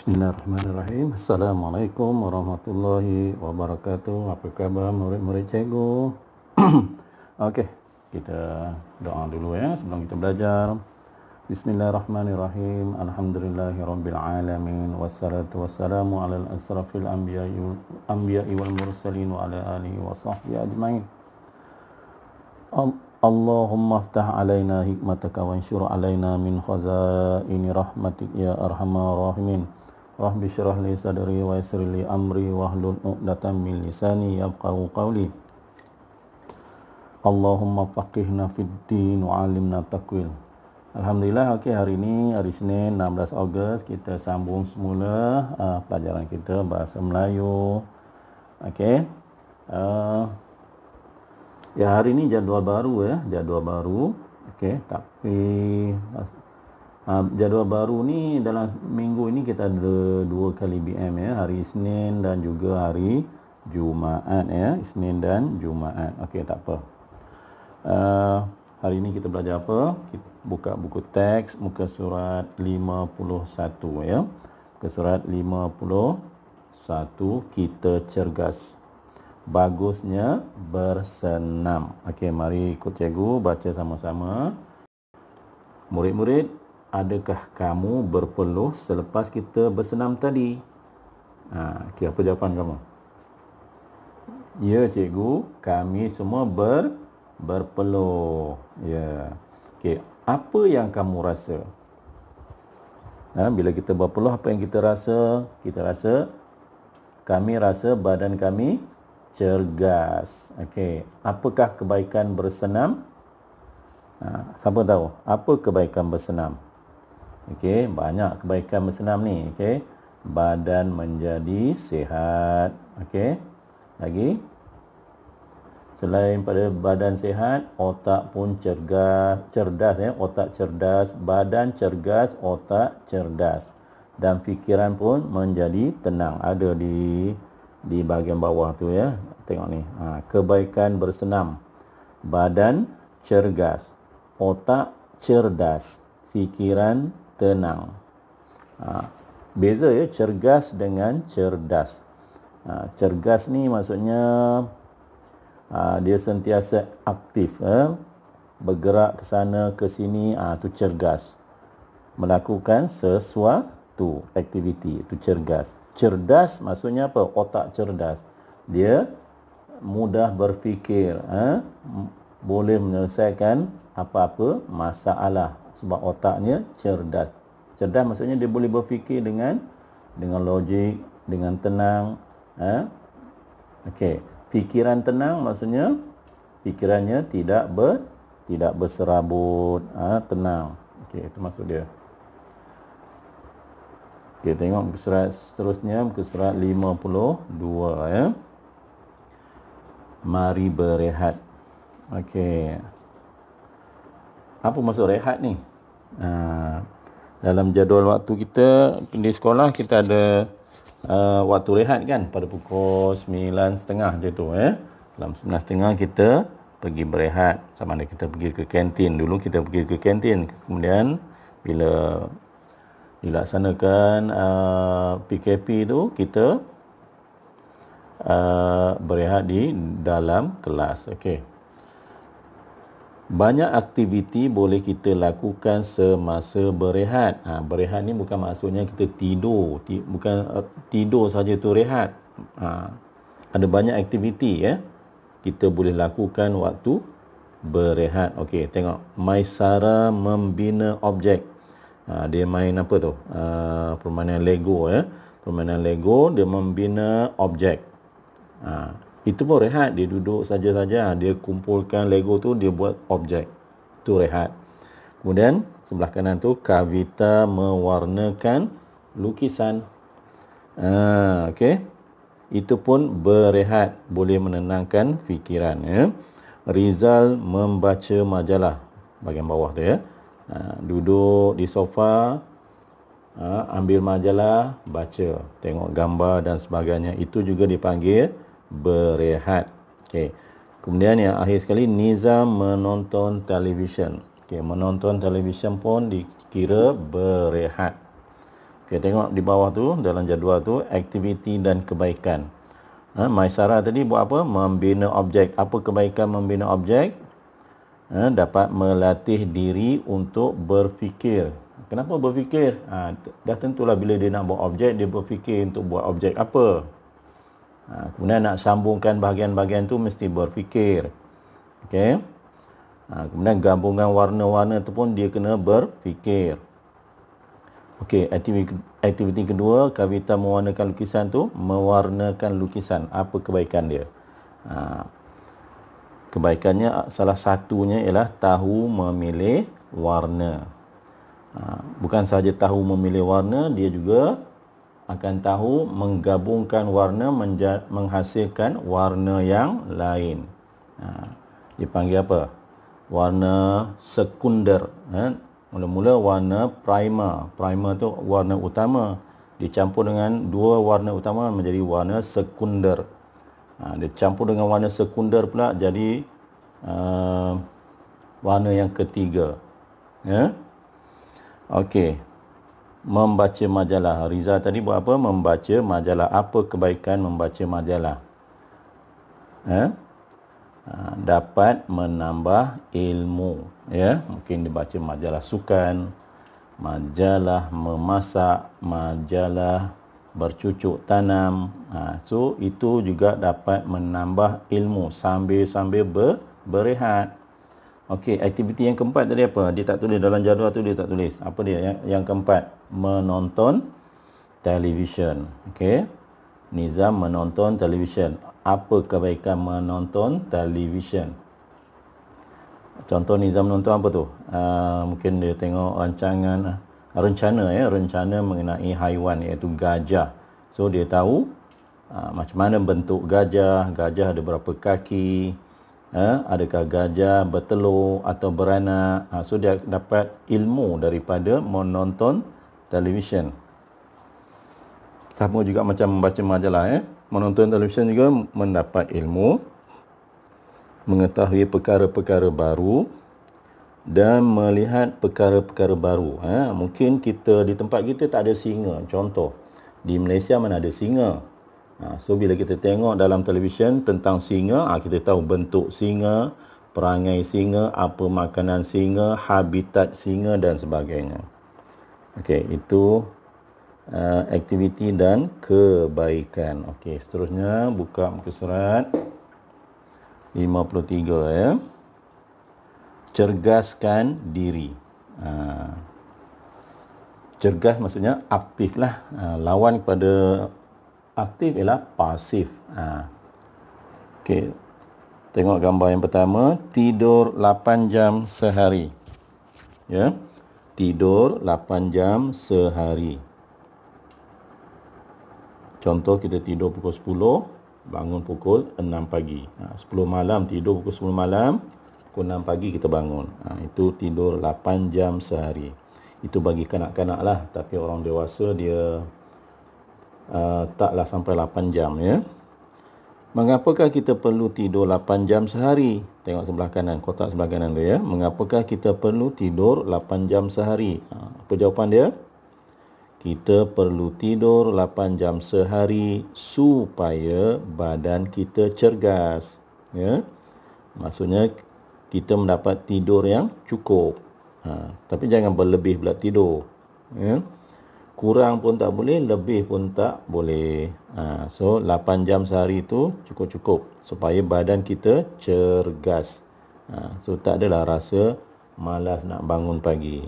Bismillahirrahmanirrahim. Assalamualaikum warahmatullahi wabarakatuh. Apa khabar murid-murid cikgu? Okey, kita doa dulu ya sebelum kita belajar. Bismillahirrahmanirrahim. Alhamdulillahirabbil alamin wassalatu wassalamu alal asrafil anbiya'i wal mursalin wa ala alihi wa sahbihi ajmain. Allahumma aftah alaina hikmataka wa anshur alaina min khazaini rahmatik ya arhamar rahimin. Rabbi syrah li sadri wa yassir li amri wahlul 'uqdatam min lisani yafqahu qawli. Allahumma faqihna fid din wa 'allimna takwil. Alhamdulillah, okey, hari ini hari Senin 16 Ogos kita sambung semula pelajaran kita bahasa Melayu. Okey. Ya, hari ini jadual baru ya, jadual baru. Okey, tapi jadual baru ni dalam minggu ini kita ada 2 kali BM ya, hari Isnin dan juga hari Jumaat ya, Isnin dan Jumaat. Okey, tak apa. Hari ini kita belajar apa? Kita buka buku teks muka surat 51 ya. Muka surat 51, kita cergas. Bagusnya bersenam. Okey, mari ikut cikgu baca sama-sama. Murid-murid, adakah kamu berpeluh selepas kita bersenam tadi? Okey, apa jawapan kamu? Ya cikgu, kami semua berpeluh. Ya. Okey, apa yang kamu rasa? Bila kita berpeluh, apa yang kita rasa? Kami rasa badan kami cergas. Okey, apakah kebaikan bersenam? Siapa tahu apa kebaikan bersenam? Okey, banyak kebaikan bersenam ni. Okey, badan menjadi sihat. Okey, lagi selain pada badan sihat, otak pun cerdas ya, otak cerdas, badan cergas, otak cerdas, dan fikiran pun menjadi tenang. Ada di bahagian bawah tu ya. Tengok ni. Kebaikan bersenam. Badan cergas, otak cerdas, fikiran tenang. Beza ya cergas dengan cerdas. Cergas ni maksudnya dia sentiasa aktif, bergerak ke sana ke sini, tu cergas. Melakukan sesuatu aktiviti, itu cergas. Cerdas maksudnya apa? Otak cerdas. Dia mudah berfikir, boleh menyelesaikan apa-apa masalah sebab otaknya cerdas. Cerdas maksudnya dia boleh berfikir dengan logik, dengan tenang. Okey, fikiran tenang maksudnya fikirannya tidak berserabut, tenang. Okey, itu maksud dia. Okey, tengok muka surat seterusnya, muka surat 52 ya. Mari berehat. Okey. Apa maksud rehat ni? Dalam jadual waktu kita di sekolah kita ada waktu rehat kan, pada pukul 9.30 je tu ya. Dalam 9.30 kita pergi berehat. Sama ada kita pergi ke kantin. Dulu kita pergi ke kantin. Kemudian bila dilaksanakan PKP tu, kita berehat di dalam kelas. Okey. Banyak aktiviti boleh kita lakukan semasa berehat. Berehat ni bukan maksudnya kita tidur, bukan tidur saja tu rehat. Ada banyak aktiviti ya kita boleh lakukan waktu berehat. Okey, tengok Maisara membina objek. Dia main apa tu? Permainan Lego ya. Permainan Lego, dia membina objek. Itu pun rehat, dia duduk saja-saja, dia kumpulkan Lego tu, dia buat objek. Itu rehat. Kemudian sebelah kanan tu Kavita mewarnakan lukisan. Okey. Itu pun berehat, boleh menenangkan fikiran ya. Rizal membaca majalah, bahagian bawah tu ya. Duduk di sofa, ambil majalah, baca, tengok gambar dan sebagainya. Itu juga dipanggil berehat. Okey. Kemudian yang akhir sekali, Nizam menonton televisyen. Okey, menonton televisyen pun dikira berehat. Okey, tengok di bawah tu, dalam jadual tu, aktiviti dan kebaikan. Maisarah tadi buat apa? Membina objek. Apa kebaikan membina objek? Dapat melatih diri untuk berfikir. Kenapa berfikir? Dah tentulah bila dia nak buat objek, dia berfikir untuk buat objek apa. Kemudian nak sambungkan bahagian-bahagian tu mesti berfikir. Okey. Kemudian gabungan warna-warna tu pun dia kena berfikir. Okey, aktiviti kedua, Kavita mewarnakan lukisan tu, mewarnakan lukisan. Apa kebaikan dia? Kebaikannya salah satunya ialah tahu memilih warna. Bukan sahaja tahu memilih warna, dia juga akan tahu menggabungkan warna menghasilkan warna yang lain. Dia panggil apa? Warna sekunder. Mula-mula warna primer. Primer tu warna utama. Dicampur dengan dua warna utama menjadi warna sekunder. Dia campur dengan warna sekunder pula jadi warna yang ketiga. Ya. Okey. Membaca majalah. Riza tadi buat apa? Membaca majalah. Apa kebaikan membaca majalah? Dapat menambah ilmu. Ya, mungkin dibaca majalah sukan, majalah memasak, majalah bercucuk tanam. So itu juga dapat menambah ilmu sambil berehat. Okey, aktiviti yang keempat tadi apa? Dia tak tulis dalam jadual tu, dia tak tulis. Apa dia? Yang keempat, menonton televisyen. Okey. Nizam menonton televisyen. Apa kebaikan menonton televisyen? Contoh Nizam menonton apa tu? Mungkin dia tengok rencana mengenai haiwan iaitu gajah. So dia tahu macam mana bentuk gajah, gajah ada berapa kaki, adakah gajah bertelur atau beranak. So dia dapat ilmu daripada menonton televisyen. Sama juga macam membaca majalah. Menonton televisyen juga mendapat ilmu, mengetahui perkara-perkara baru dan melihat perkara-perkara baru. Mungkin kita di tempat kita tak ada singa. Contoh, di Malaysia mana ada singa. So bila kita tengok dalam televisyen tentang singa, kita tahu bentuk singa, perangai singa, apa makanan singa, habitat singa dan sebagainya. Okey, itu aktiviti dan kebaikan. Okey, seterusnya buka muka surat 53 ya. Cergaskan diri. Cergas maksudnya aktif lah. Lawan kepada aktif ialah pasif. Okey. Tengok gambar yang pertama, tidur 8 jam sehari. Ya. Tidur 8 jam sehari. Contoh kita tidur pukul 10, bangun pukul 6 pagi. 10 malam tidur pukul 10 malam, pukul 6 pagi kita bangun. Itu tidur 8 jam sehari. Itu bagi kanak-kanak lah. Tapi orang dewasa dia taklah sampai 8 jam ya. Mengapakah kita perlu tidur 8 jam sehari? Tengok sebelah kanan, kotak sebelah kanan tu ya. Mengapakah kita perlu tidur 8 jam sehari? Apa jawapan dia? Kita perlu tidur 8 jam sehari supaya badan kita cergas. Ya. Maksudnya kita mendapat tidur yang cukup. Tapi jangan berlebih pula tidur. Ya. Kurang pun tak boleh, lebih pun tak boleh. So 8 jam sehari itu cukup-cukup supaya badan kita cergas. So tak adalah rasa malas nak bangun pagi.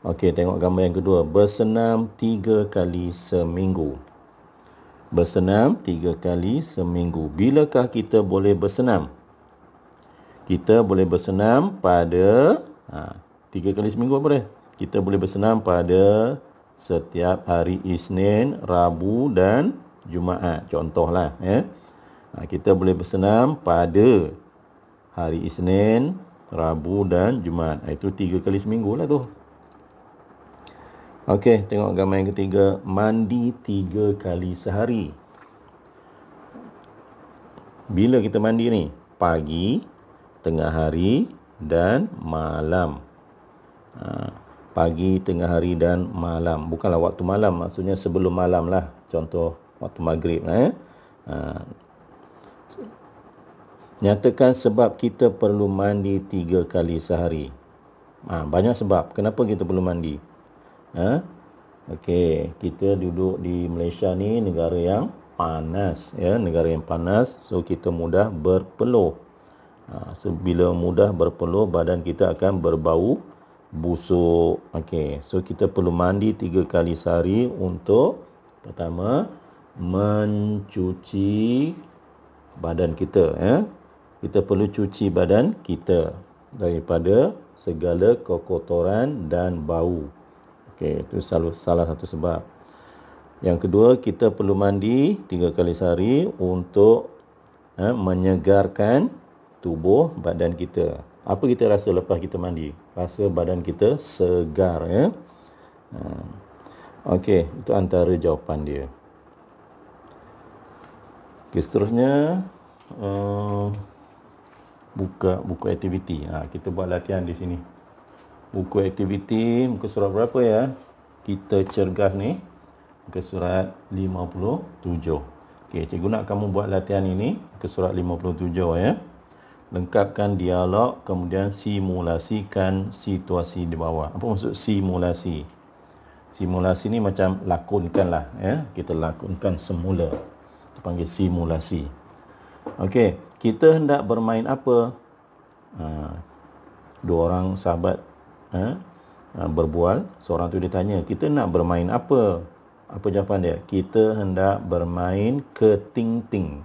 Okey, tengok gambar yang kedua. Bersenam 3 kali seminggu. Bersenam 3 kali seminggu. Bilakah kita boleh bersenam? Kita boleh bersenam pada 3 kali seminggu apa dia? Kita boleh bersenam pada setiap hari Isnin, Rabu dan Jumaat. Contohlah ya. Kita boleh bersenam pada hari Isnin, Rabu dan Jumaat. Itu 3 kali seminggu lah tu. Okey, tengok gambar yang ketiga. Mandi 3 kali sehari. Bila kita mandi ni? Pagi, tengah hari dan malam. pagi, tengah hari dan malam. Bukanlah waktu malam, maksudnya sebelum malam lah. Contoh waktu maghrib. Nyatakan sebab kita perlu mandi 3 kali sehari. Banyak sebab. Kenapa kita perlu mandi? Okey, kita duduk di Malaysia ni negara yang panas, ya, negara yang panas. So kita mudah berpeluh. So bila mudah berpeluh, badan kita akan berbau busuk. Okey, so kita perlu mandi 3 kali sehari untuk pertama mencuci badan kita, ya. Kita perlu cuci badan kita daripada segala kekotoran dan bau. Okey, itu salah satu sebab. Yang kedua, kita perlu mandi 3 kali sehari untuk menyegarkan tubuh badan kita. Apa kita rasa lepas kita mandi? Rasa badan kita segar, ya. Okey, itu antara jawapan dia. Okey, seterusnya buka buku aktiviti. Kita buat latihan di sini. Buku aktiviti muka surat berapa ya? Kita cergas ni muka surat 57. Okey, cikgu nak kamu buat latihan ini muka surat 57 ya. Lengkapkan dialog, kemudian simulasikan situasi di bawah. Apa maksud simulasi? Simulasi ni macam lakonkan lah, ya. Kita lakonkan semula. Kita panggil simulasi. Okey, kita hendak bermain apa? Dua orang sahabat berbual. Seorang tu dia tanya, kita nak bermain apa? Apa jawapan dia? Kita hendak bermain keting-ting.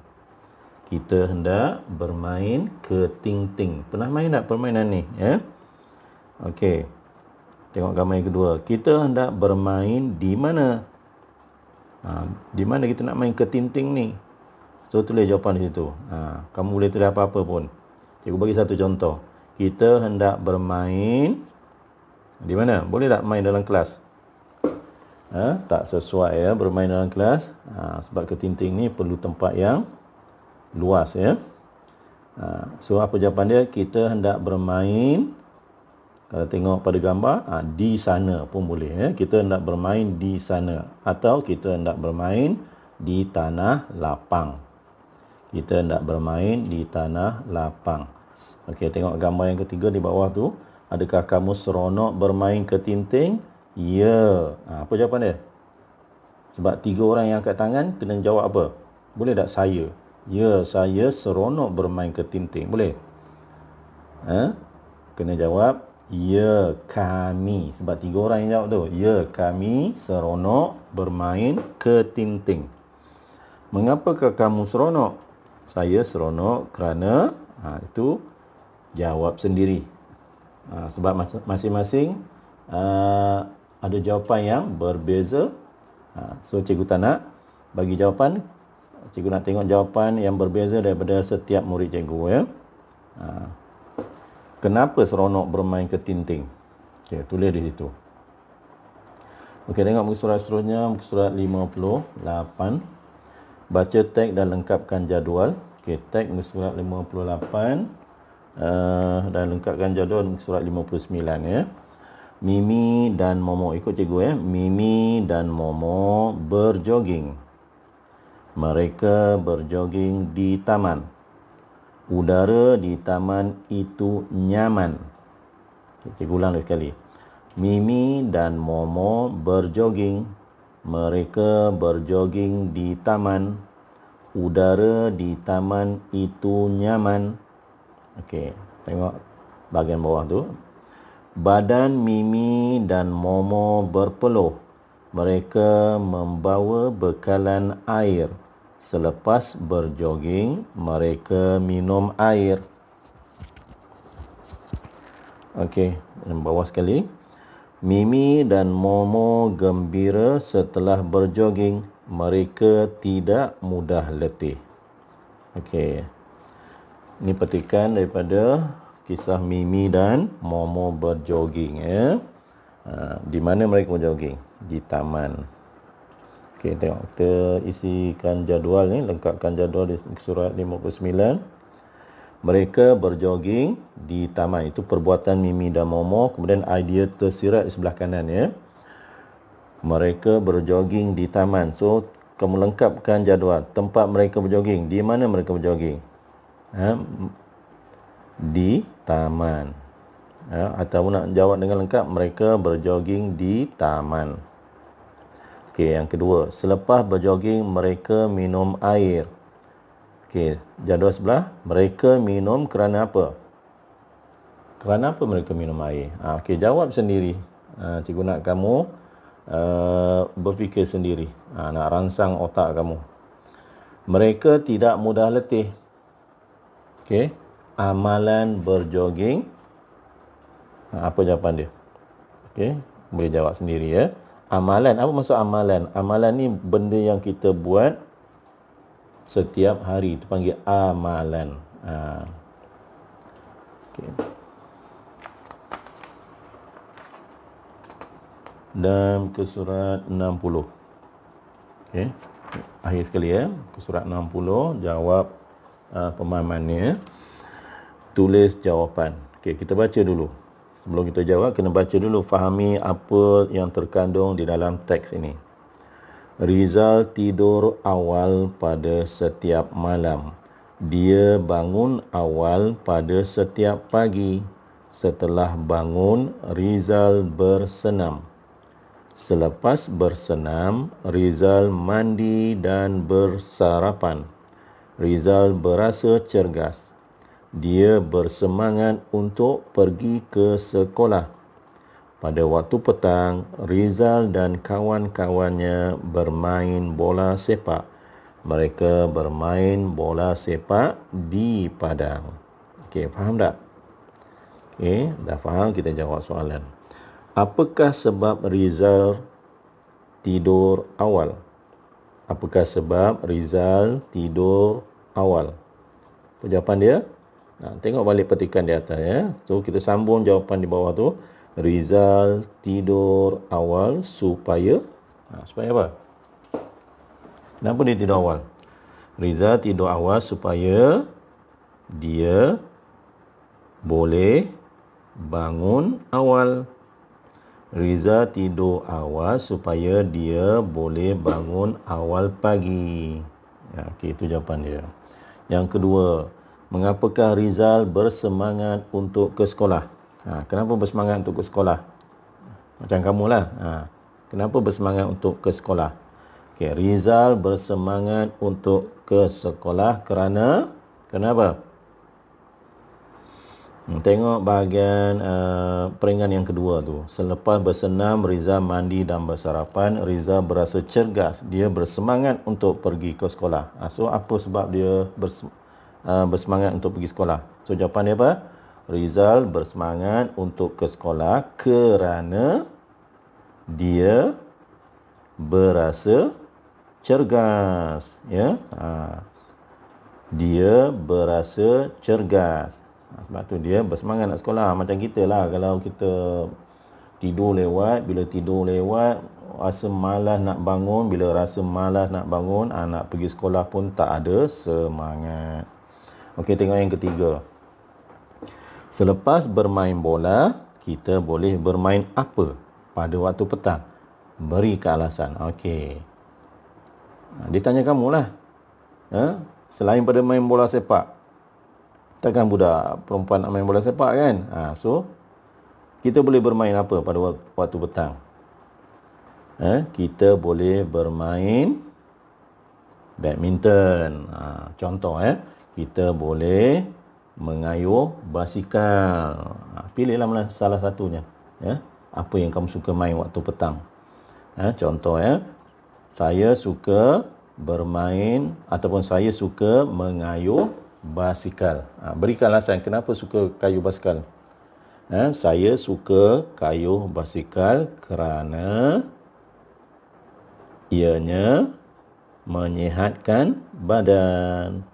Kita hendak bermain keting-ting. Pernah main tak permainan ni? Ya? Okey. Tengok gambar yang kedua. Kita hendak bermain di mana? Di mana kita nak main keting-ting ni? So, tulis jawapan di situ. Kamu boleh tulis apa-apa pun. Cikgu bagi satu contoh. Kita hendak bermain di mana? Boleh tak main dalam kelas? Tak sesuai ya bermain dalam kelas. Sebab keting-ting ni perlu tempat yang luas ya. So apa jawapan dia? Kita hendak bermain, kalau tengok pada gambar, di sana pun boleh ya. Kita hendak bermain di sana, atau kita hendak bermain di tanah lapang. Kita hendak bermain di tanah lapang. Okey, tengok gambar yang ketiga di bawah tu. Adakah kamu seronok bermain keting-ting? Ya. Apa jawapan dia? Sebab 3 orang yang angkat tangan, kena jawab apa? Boleh tak saya? Ya, saya seronok bermain keting-ting. Boleh? Kena jawab, ya, kami. Sebab 3 orang yang jawab tu. Ya, kami seronok bermain keting-ting. Mengapakah kamu seronok? Saya seronok kerana itu jawab sendiri. Sebab masing-masing ada jawapan yang berbeza. So cikgu tak nak bagi jawapan. Cikgu nak tengok jawapan yang berbeza daripada setiap murid cikgu ya. Kenapa seronok bermain keting-ting? Okay, tulis di situ. Okey, tengok muka surat seterusnya, muka surat 58. Baca teks dan lengkapkan jadual. Okey, teks muka surat 58 dan lengkapkan jadual muka surat 59 ya. Mimi dan Momo, ikut cikgu ya. Mimi dan Momo berjoging. Mereka berjoging di taman. Udara di taman itu nyaman. Cikgu ulang lagi sekali. Mimi dan Momo berjoging. Mereka berjoging di taman. Udara di taman itu nyaman. Okey, tengok bahagian bawah tu. Badan Mimi dan Momo berpeluh. Mereka membawa bekalan air. Selepas berjoging, mereka minum air. Okey, bawah sekali. Mimi dan Momo gembira setelah berjoging. Mereka tidak mudah letih. Okey. Ini petikan daripada kisah Mimi dan Momo berjoging ya. Di mana mereka berjoging? Di taman. Okey, tengok kita isikan jadual ni, lengkapkan jadual di surat 59. Mereka berjoging di taman. Itu perbuatan Mimi dan Momo. Kemudian idea tersirat di sebelah kanan ya. Mereka berjoging di taman. So, kamu lengkapkan jadual. Tempat mereka berjoging. Di mana mereka berjoging? Di taman. Atau nak jawab dengan lengkap, mereka berjoging di taman. Okey, yang kedua. Selepas berjoging, mereka minum air. Okey, jadual sebelah. Mereka minum kerana apa? Kerana apa mereka minum air? Okey, jawab sendiri. Cikgu nak kamu berfikir sendiri. Nak rangsang otak kamu. Mereka tidak mudah letih. Okey, amalan berjoging. Apa jawapan dia? Okey, boleh jawab sendiri ya. Amalan, apa maksud amalan? Amalan ni benda yang kita buat setiap hari. Itu panggil amalan. Okey. Dan ke surat 60. Okey. Akhir sekali ya. Ke surat 60, jawab pemahamannya. Tulis jawapan. Okey, kita baca dulu. Sebelum kita jawab, kena baca dulu, fahami apa yang terkandung di dalam teks ini. Rizal tidur awal pada setiap malam. Dia bangun awal pada setiap pagi. Setelah bangun, Rizal bersenam. Selepas bersenam, Rizal mandi dan bersarapan. Rizal berasa cergas. Dia bersemangat untuk pergi ke sekolah. Pada waktu petang, Rizal dan kawan-kawannya bermain bola sepak. Mereka bermain bola sepak di padang. Okey, faham tak? Okey, dah faham, kita jawab soalan. Apakah sebab Rizal tidur awal? Apakah sebab Rizal tidur awal? Apa jawapan dia? Tengok balik petikan di atas ya. So, kita sambung jawapan di bawah tu. Rizal tidur awal supaya supaya apa? Kenapa dia tidur awal? Rizal tidur awal supaya dia boleh bangun awal. Rizal tidur awal supaya dia boleh bangun awal pagi. Okey, itu jawapan dia. Yang kedua, mengapakah Rizal bersemangat untuk ke sekolah? Kenapa bersemangat untuk ke sekolah? Macam kamulah. Kenapa bersemangat untuk ke sekolah? Okey, Rizal bersemangat untuk ke sekolah kerana kenapa? Tengok bahagian peringan yang kedua tu. Selepas bersenam, Rizal mandi dan bersarapan. Rizal berasa cergas. Dia bersemangat untuk pergi ke sekolah. So, apa sebab dia bersemangat untuk pergi sekolah? So, jawapan dia apa? Rizal bersemangat untuk ke sekolah kerana dia berasa cergas. Ya? Dia berasa cergas. Sebab tu dia bersemangat nak sekolah. Macam kita lah, kalau kita tidur lewat, bila tidur lewat rasa malas nak bangun, bila rasa malas nak bangun, nak pergi sekolah pun tak ada semangat. Okey, tengok yang ketiga. Selepas bermain bola, kita boleh bermain apa pada waktu petang? Beri alasan. Okey. Dia tanya kamu lah. Selain pada main bola sepak, takkan budak perempuan nak main bola sepak kan? So, kita boleh bermain apa pada waktu petang? Kita boleh bermain badminton. Contoh, kita boleh mengayuh basikal. Pilihlah salah satunya. Apa yang kamu suka main waktu petang? Contoh, saya suka bermain ataupun saya suka mengayuh basikal. Berikan alasan kenapa suka kayuh basikal. Saya suka kayuh basikal kerana ianya menyihatkan badan.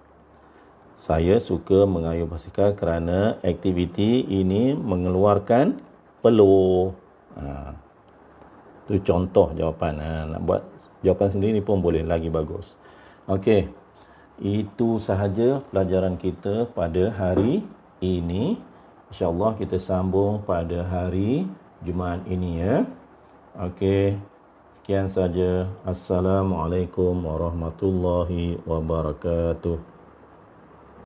Saya suka mengayuh basikal kerana aktiviti ini mengeluarkan peluh. Itu contoh jawapan. Nak buat jawapan sendiri pun boleh, lagi bagus. Okey. Itu sahaja pelajaran kita pada hari ini. InsyaAllah kita sambung pada hari Jumaat ini ya. Okey. Sekian saja. Assalamualaikum warahmatullahi wabarakatuh.